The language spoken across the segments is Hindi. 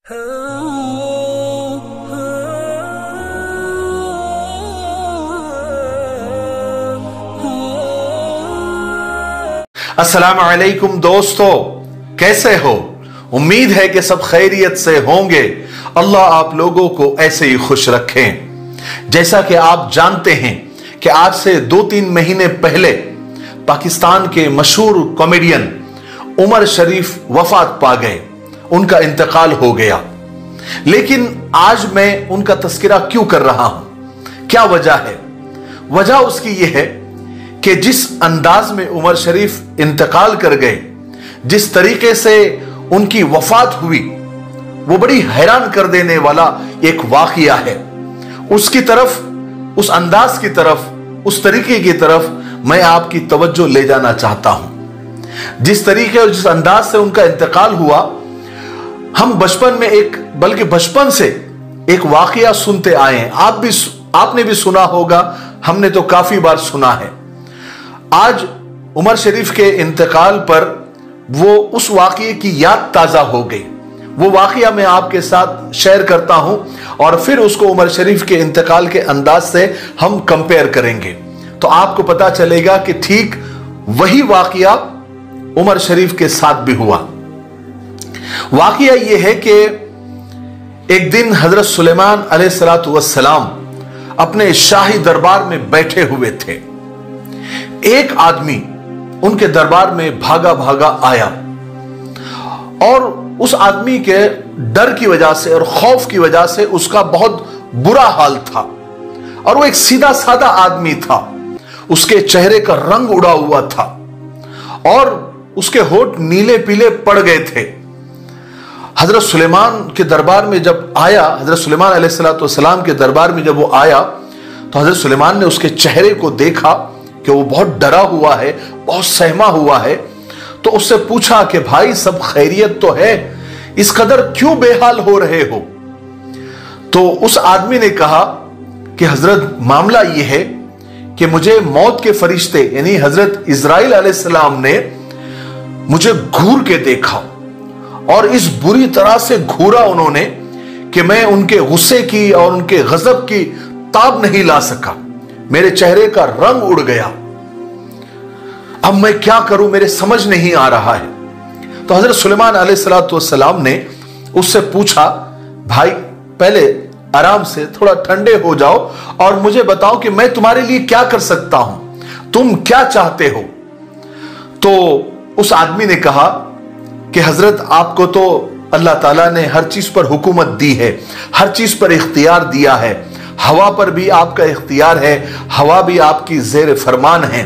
अस्सलाम वालेकुम दोस्तों, कैसे हो? उम्मीद है कि सब खैरियत से होंगे। अल्लाह आप लोगों को ऐसे ही खुश रखें। जैसा कि आप जानते हैं कि आज से 2-3 महीने पहले पाकिस्तान के मशहूर कॉमेडियन उमर शरीफ वफात पा गए, उनका इंतकाल हो गया। लेकिन आज मैं उनका तस्करा क्यों कर रहा हूं? क्या वजह है? वजह उसकी यह है कि जिस अंदाज में उमर शरीफ इंतकाल कर गए, जिस तरीके से उनकी वफात हुई, वो बड़ी हैरान कर देने वाला एक वाकया है। उसकी तरफ, उस अंदाज की तरफ, उस तरीके की तरफ मैं आपकी तवज्जो ले जाना चाहता हूं। जिस तरीके और जिस अंदाज से उनका इंतकाल हुआ, हम बचपन में बल्कि बचपन से एक वाकया सुनते आए हैं। आपने भी सुना होगा, हमने तो काफी बार सुना है। आज उमर शरीफ के इंतकाल पर वो उस वाकये की याद ताजा हो गई। वो वाकया मैं आपके साथ शेयर करता हूं और फिर उसको उमर शरीफ के इंतकाल के अंदाज से हम कंपेयर करेंगे, तो आपको पता चलेगा कि ठीक वही वाकया उमर शरीफ के साथ भी हुआ। वाकया यह है कि एक दिन हजरत सुलेमान अलैहिस्सलाम अपने शाही दरबार में बैठे हुए थे। एक आदमी उनके दरबार में भागा भागा आया और उस आदमी के डर की वजह से और खौफ की वजह से उसका बहुत बुरा हाल था। और वो एक सीधा साधा आदमी था, उसके चेहरे का रंग उड़ा हुआ था और उसके होठ नीले पीले पड़ गए थे। हजरत सुलेमान के दरबार में जब आया, हजरत सुलेमान अलैहिस्सलाम के दरबार में जब वो आया, तो हजरत सुलेमान ने उसके चेहरे को देखा कि वो बहुत डरा हुआ है, बहुत सहमा हुआ है। तो उससे पूछा कि भाई सब खैरियत तो है, इस कदर क्यों बेहाल हो रहे हो? तो उस आदमी ने कहा कि हजरत मामला यह है कि मुझे मौत के फरिश्ते यानी हजरत इजराइल अलैहिस्सलाम ने मुझे घूर के देखा और इस बुरी तरह से घूरा उन्होंने कि मैं उनके गुस्से की और उनके गजब की ताब नहीं ला सका। मेरे चेहरे का रंग उड़ गया। अब मैं क्या करूं, मेरे समझ नहीं आ रहा है। तो हजरत सुलेमान अलैहिस्सलाम ने उससे पूछा, भाई पहले आराम से थोड़ा ठंडे हो जाओ और मुझे बताओ कि मैं तुम्हारे लिए क्या कर सकता हूं, तुम क्या चाहते हो? तो उस आदमी ने कहा कि हजरत आपको तो अल्लाह ताला ने हर चीज पर हुकूमत दी है, हर चीज पर इख्तियार दिया है, हवा पर भी आपका इख्तियार है, हवा भी आपकी जेर फरमान है।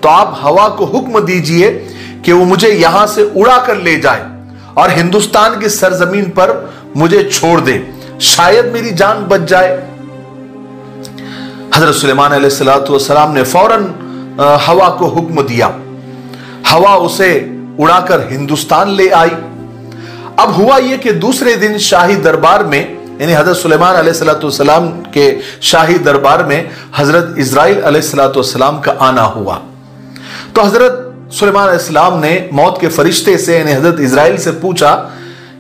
तो आप हवा को हुक्म दीजिए कि वो मुझे यहां से उड़ा कर ले जाए और हिंदुस्तान की सरजमीन पर मुझे छोड़ दे, शायद मेरी जान बच जाए। हजरत सुलेमान अलैहिस्सलाम ने फौरन हवा को हुक्म दिया। हवा उसे उड़ाकर हिंदुस्तान ले आई। अब हुआ यह कि दूसरे दिन शाही दरबार में, यानी हजरत सुलेमान अलैहिस्सलाम के शाही दरबार में हजरत इजराइल अलैहिस्सलाम का आना हुआ। तो हजरत सुलेमान अलैहिस्सलाम ने मौत के फरिश्ते से यानी हजरत इजराइल से पूछा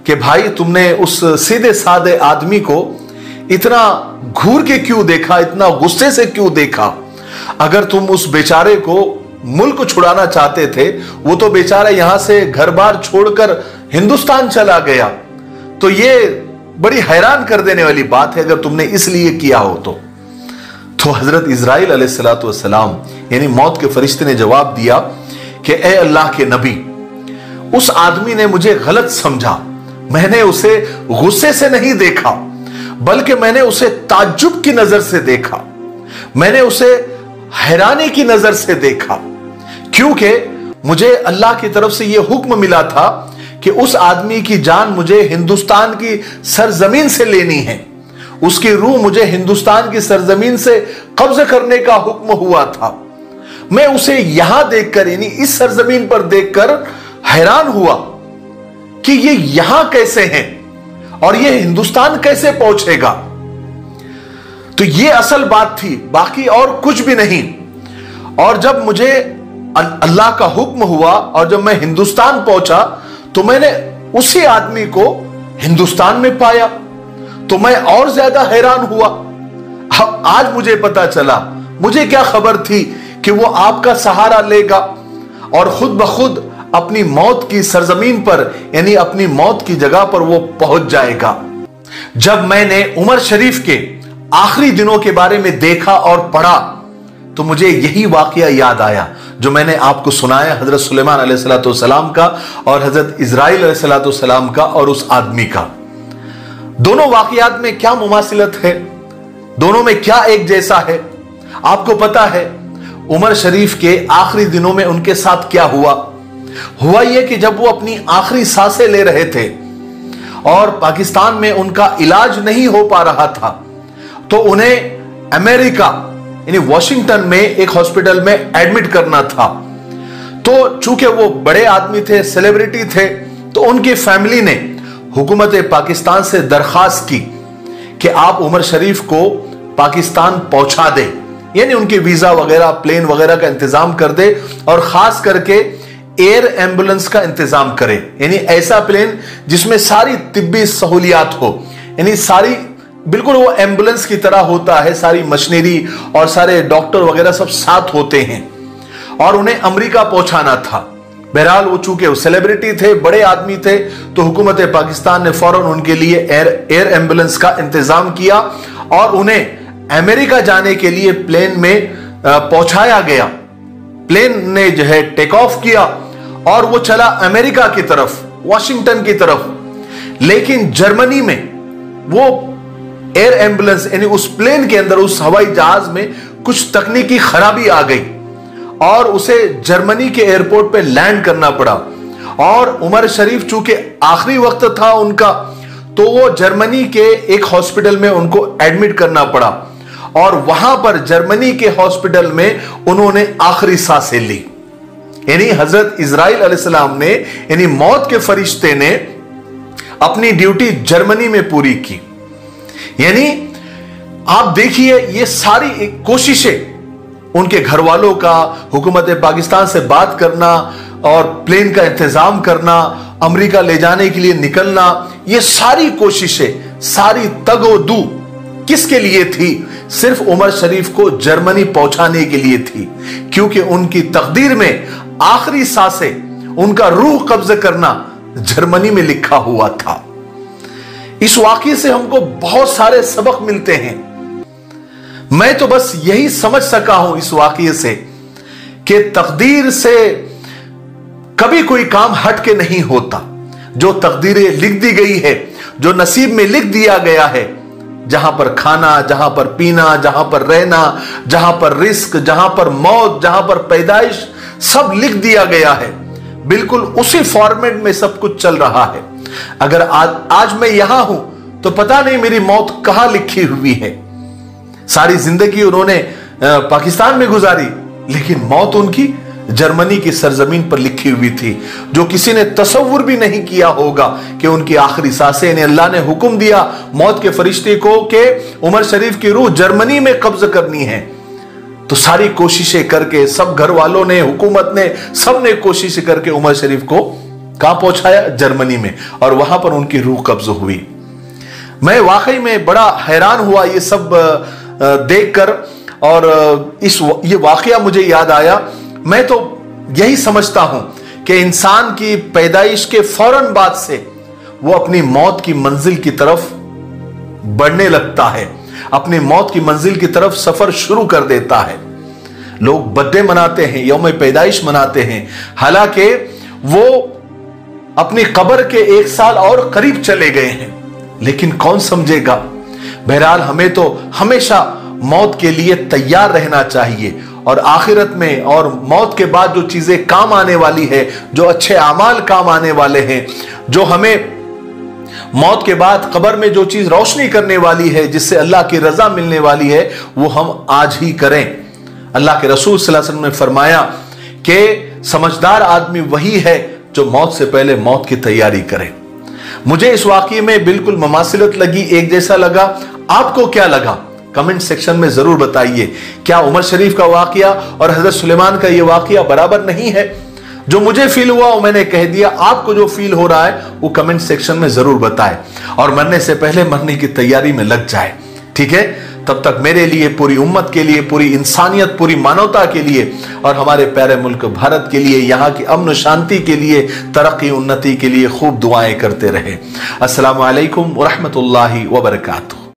कि भाई तुमने उस सीधे साधे आदमी को इतना घूर के क्यों देखा, इतना गुस्से से क्यों देखा? अगर तुम उस बेचारे को मुल्क छुड़ाना चाहते थे, वो तो बेचारा यहां से घर बार छोड़कर हिंदुस्तान चला गया, तो ये बड़ी हैरान कर देने वाली बात है अगर तुमने इसलिए किया हो तो हजरत इजराइल अलैहिस्सलाम यानी मौत के फरिश्ते ने जवाब दिया कि ए अल्लाह के नबी, उस आदमी ने मुझे गलत समझा। मैंने उसे गुस्से से नहीं देखा, बल्कि मैंने उसे ताज्जुब की नजर से देखा, मैंने उसे हैरानी की नजर से देखा, क्योंकि मुझे अल्लाह की तरफ से यह हुक्म मिला था कि उस आदमी की जान मुझे हिंदुस्तान की सरजमीन से लेनी है, उसकी रूह मुझे हिंदुस्तान की सरजमीन से कब्ज करने का हुक्म हुआ था। मैं उसे यहां देखकर यानी इस सरजमीन पर देखकर हैरान हुआ कि ये यहां कैसे हैं और ये हिंदुस्तान कैसे पहुंचेगा। तो ये असल बात थी, बाकी और कुछ भी नहीं। और जब मुझे अल्लाह का हुक्म हुआ और जब मैं हिंदुस्तान पहुंचा तो मैंने उसी आदमी को हिंदुस्तान में पाया तो मैं और ज्यादा हैरान हुआ। अब आज मुझे पता चला, मुझे क्या खबर थी कि वो आपका सहारा लेगा और खुद ब खुद अपनी मौत की सरजमीन पर, यानी अपनी मौत की जगह पर वो पहुंच जाएगा। जब मैंने उमर शरीफ के आखिरी दिनों के बारे में देखा और पढ़ा तो मुझे यही वाकया याद आया जो मैंने आपको सुनाया, हजरत सुलेमान अलैहिस्सलाम का और हजरत इजराइल अलैहिस्सलाम का और उस आदमी का। दोनों वाकयात में क्या मुमासिलत है, दोनों में क्या एक जैसा है? आपको पता है उमर शरीफ के आखिरी दिनों में उनके साथ क्या हुआ? हुआ यह कि जब वो अपनी आखिरी सांसें ले रहे थे और पाकिस्तान में उनका इलाज नहीं हो पा रहा था, तो उन्हें अमेरिका यानी वॉशिंगटन में एक हॉस्पिटल में एडमिट करना था। तो चूंकि वो बड़े आदमी थे, सेलिब्रिटी थे, तो उनकी फैमिली ने हुकूमत पाकिस्तान से दरखास्त की कि आप उमर शरीफ को पाकिस्तान पहुंचा दे, यानी उनके वीजा वगैरह, प्लेन वगैरह का इंतजाम कर दे और खास करके एयर एम्बुलेंस का इंतजाम करे, यानी ऐसा प्लेन जिसमें सारी तिब्बी सहूलियात हो, यानी सारी बिल्कुल वो एम्बुलेंस की तरह होता है, सारी मशीनरी और सारे डॉक्टर वगैरह सब साथ होते हैं और उन्हें अमेरिका पहुंचाना था। बहरहाल वो चूंकि वो सेलिब्रिटी थे, बड़े आदमी थे, तो हुकूमत पाकिस्तान ने फौरन उनके लिए एयर एम्बुलेंस का इंतजाम किया और उन्हें अमेरिका जाने के लिए प्लेन में पहुंचाया गया। प्लेन ने जो है टेक ऑफ किया और वो चला अमेरिका की तरफ, वॉशिंगटन की तरफ। लेकिन जर्मनी में वो एयर एम्बुलेंस यानी उस प्लेन के अंदर, उस हवाई जहाज में कुछ तकनीकी खराबी आ गई और उसे जर्मनी के एयरपोर्ट पे लैंड करना पड़ा। और उमर शरीफ चूंकि आखिरी वक्त था उनका, तो वो जर्मनी के एक हॉस्पिटल में उनको एडमिट करना पड़ा और वहां पर जर्मनी के हॉस्पिटल में उन्होंने आखिरी सांसें ली। यानी हजरत इजराइल अलैहिस्सलाम ने, यानी मौत के फरिश्ते ने अपनी ड्यूटी जर्मनी में पूरी की। यानी आप देखिए ये सारी कोशिशें उनके घर वालों का, हुकूमत पाकिस्तान से बात करना और प्लेन का इंतजाम करना, अमेरिका ले जाने के लिए निकलना, ये सारी कोशिशें, सारी तगोदू किसके लिए थी? सिर्फ उमर शरीफ को जर्मनी पहुंचाने के लिए थी, क्योंकि उनकी तकदीर में आखिरी सांसें, उनका रूह कब्ज करना जर्मनी में लिखा हुआ था। इस वाकये से हमको बहुत सारे सबक मिलते हैं। मैं तो बस यही समझ सका हूं इस वाकये से कि तकदीर से कभी कोई काम हट के नहीं होता। जो तकदीरें लिख दी गई है, जो नसीब में लिख दिया गया है, जहां पर खाना, जहां पर पीना, जहां पर रहना, जहां पर रिस्क, जहां पर मौत, जहां पर पैदाइश, सब लिख दिया गया है। बिल्कुल उसी फॉर्मेट में सब कुछ चल रहा है। अगर आज मैं यहां हूं तो पता नहीं मेरी मौत कहां लिखी हुई है। सारी जिंदगी उन्होंने पाकिस्तान में गुजारी, लेकिन मौत उनकी जर्मनी की सरजमीन पर लिखी हुई थी, जो किसी ने तसव्वुर भी नहीं किया होगा कि उनकी आखिरी सांसें, ने अल्लाह ने हुक्म दिया मौत के फरिश्ते को कि उमर शरीफ की रूह जर्मनी में कब्ज करनी है। तो सारी कोशिशें करके, सब घर वालों ने, हुकूमत ने, सब ने कोशिश करके उमर शरीफ को कहां पहुंचाया? जर्मनी में, और वहां पर उनकी रूह कब्ज हुई। मैं वाकई में बड़ा हैरान हुआ ये सब देखकर, और ये वाकया मुझे याद आया। मैं तो यही समझता हूं कि इंसान की पैदाइश के फौरन बाद से वो अपनी मौत की मंजिल की तरफ बढ़ने लगता है, अपनी मौत की मंजिल की तरफ सफर शुरू कर देता है। लोग बर्थडे मनाते हैं, यौम पैदाइश मनाते हैं, हालांकि वो अपनी कब्र के 1 साल और करीब चले गए हैं, लेकिन कौन समझेगा। बहरहाल हमें तो हमेशा मौत के लिए तैयार रहना चाहिए, और आखिरत में और मौत के बाद जो चीजें काम आने वाली है, जो अच्छे अमाल काम आने वाले हैं, जो हमें मौत के बाद कब्र में जो चीज रोशनी करने वाली है, जिससे अल्लाह की रजा मिलने वाली है, वो हम आज ही करें। अल्लाह के रसूल सल्लल्लाहु अलैहि वसल्लम ने फरमाया कि समझदार आदमी वही है जो मौत से पहले मौत की तैयारी करे। मुझे इस वाकये में बिल्कुल ममासिलत लगी, एक जैसा लगा। आपको क्या लगा? कमेंट सेक्शन में जरूर बताइए। क्या उमर शरीफ का वाकया और हजरत सुलेमान का यह वाकया बराबर नहीं है? जो मुझे फील हुआ वो मैंने कह दिया, आपको जो फील हो रहा है वो कमेंट सेक्शन में जरूर बताएं और मरने से पहले मरने की तैयारी में लग जाए। ठीक है, तब तक मेरे लिए, पूरी उम्मत के लिए, पूरी इंसानियत, पूरी मानवता के लिए और हमारे प्यारे मुल्क भारत के लिए, यहाँ की अमन शांति के लिए, तरक्की उन्नति के लिए खूब दुआएं करते रहे। अस्सलामु अलैकुम व रहमतुल्लाहि व बरकातुहू।